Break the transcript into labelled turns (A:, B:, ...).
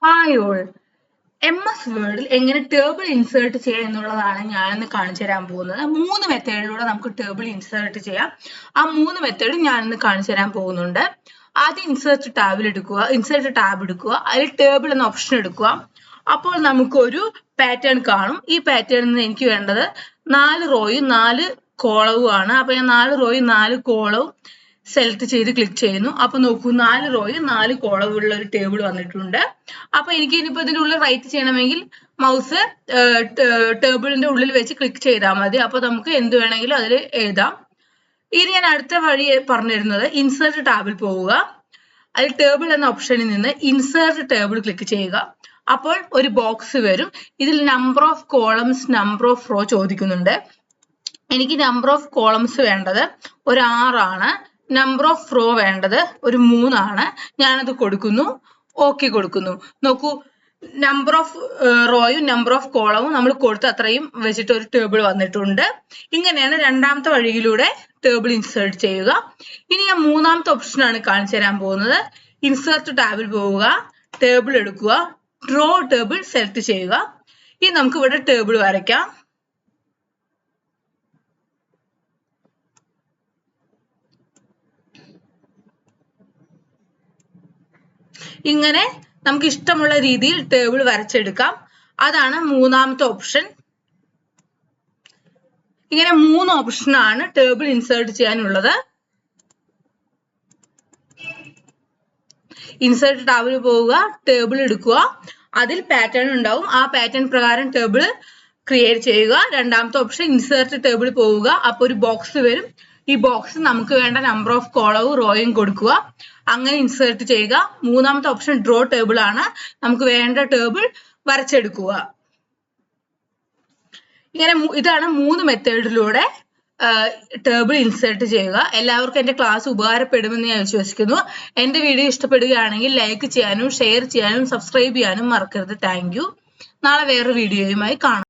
A: Hi all. MS വേർഡിൽ എങ്ങനെ table insert ചെയ്യാം എന്നുള്ളതാണ് ഞാനിന്ന് കാണിച്ചു തരാൻ പോകുന്നത്. 3 മെത്തേഡിലൂടെ നമുക്ക് ടേബിൾ ഇൻസേർട്ട് ചെയ്യാം. ആ 3 മെത്തേഡ് ഞാനിന്ന് കാണിച്ചു തരാൻ പോകുന്നുണ്ട്. ആദ്യം ഇൻസേർട്ട് ടാബ് എടുക്കുക. അതിൽ ടേബിൾ എന്ന ഓപ്ഷൻ എടുക്കുക. അപ്പോൾ നമുക്കൊരു പാറ്റേൺ കാണും. ഈ പാറ്റേണിൽ നിന്ന് എനിക്ക് വേണ്ടത് 4 റോയും 4 കോളവും ആണ്. അപ്പൊ ഞാൻ 4 റോയും 4 കോളവും സെലക്ട് ചെയ്ത് ക്ലിക്ക് ചെയ്യുന്നു. അപ്പൊ നോക്കൂ, 4 റോയും 4 കോളവും ഉള്ള ഒരു ടേബിൾ വന്നിട്ടുണ്ട്. അപ്പൊ എനിക്ക് ഇനിയിപ്പോ ഇതിന്റെ ഉള്ളിൽ റൈറ്റ് ചെയ്യണമെങ്കിൽ മൗസ് ടേബിളിന്റെ ഉള്ളിൽ വെച്ച് ക്ലിക്ക് ചെയ്താൽ മതി. അപ്പൊ നമുക്ക് എന്ത് വേണമെങ്കിലും അതിൽ എഴുതാം. ഇനി ഞാൻ അടുത്ത വഴി പറഞ്ഞിരുന്നത് ഇൻസേർട്ട് ടാബിൽ പോവുക. അതിൽ ടേബിൾ എന്ന ഓപ്ഷനിൽ നിന്ന് ഇൻസേർട്ട് ടേബിൾ ക്ലിക്ക് ചെയ്യുക. അപ്പോൾ ഒരു ബോക്സ് വരും. ഇതിൽ number of columns, number of row ചോദിക്കുന്നുണ്ട്. എനിക്ക് നമ്പർ ഓഫ് കോളംസ് വേണ്ടത് ഒരു 6 ആണ്. നമ്പർ ഓഫ് റോ വേണ്ടത് ഒരു 3 ആണ്. ഞാനത് കൊടുക്കുന്നു, ഓക്കെ കൊടുക്കുന്നു. നോക്കൂ, നമ്പർ ഓഫ് റോയും നമ്പർ ഓഫ് കോളവും നമ്മൾ കൊടുത്ത അത്രയും വെച്ചിട്ട് ഒരു ടേബിൾ വന്നിട്ടുണ്ട്. ഇങ്ങനെയാണ് രണ്ടാമത്തെ വഴിയിലൂടെ ടേബിൾ ഇൻസേർട്ട് ചെയ്യുക. ഇനി ഞാൻ മൂന്നാമത്തെ ഓപ്ഷനാണ് കാണിച്ചു തരാൻ പോകുന്നത്. ഇൻസേർട്ട് ടാബിൽ പോവുക, ടേബിൾ എടുക്കുക, ഡ്രോ ടേബിൾ സെലക്ട് ചെയ്യുക. ഇനി നമുക്ക് ഇവിടെ ടേബിൾ വരയ്ക്കാം. ഇങ്ങനെ നമുക്ക് ഇഷ്ടമുള്ള രീതിയിൽ ടേബിൾ വരച്ചെടുക്കാം. അതാണ് മൂന്നാമത്തെ ഓപ്ഷൻ. ഇങ്ങനെ 3 ഓപ്ഷനാണ് ടേബിൾ ഇൻസേർട്ട് ചെയ്യാനുള്ളത്. ഇൻസേർട്ട് ടാബിൽ പോവുക, ടേബിൾ എടുക്കുക. അതിൽ പാറ്റേൺ ഉണ്ടാവും. ആ പാറ്റേൺ പ്രകാരം ടേബിൾ ക്രിയേറ്റ് ചെയ്യുക. രണ്ടാമത്തെ ഓപ്ഷൻ ഇൻസേർട്ട് ടേബിൾ പോവുക. അപ്പൊ ഒരു ബോക്സ് വരും. ഈ ബോക്സ് നമുക്ക് വേണ്ട നമ്പർ ഓഫ് കോളവും റോയും കൊടുക്കുക. അങ്ങനെ ഇൻസേർട്ട് ചെയ്യുക. മൂന്നാമത്തെ ഓപ്ഷൻ ഡ്രോ ടേബിൾ ആണ്. നമുക്ക് വേണ്ട ടേബിൾ വരച്ചെടുക്കുക. ഇങ്ങനെ ഇതാണ് 3 മെത്തേഡിലൂടെ ടേബിൾ ഇൻസേർട്ട് ചെയ്യുക. എല്ലാവർക്കും എന്റെ ക്ലാസ് ഉപകാരപ്പെടുമെന്ന് ഞാൻ വിശ്വസിക്കുന്നു. എന്റെ വീഡിയോ ഇഷ്ടപ്പെടുകയാണെങ്കിൽ ലൈക്ക് ചെയ്യാനും ഷെയർ ചെയ്യാനും സബ്സ്ക്രൈബ് ചെയ്യാനും മറക്കരുത്. Thank you. നാളെ വേറൊരു വീഡിയോയുമായി കാണാം.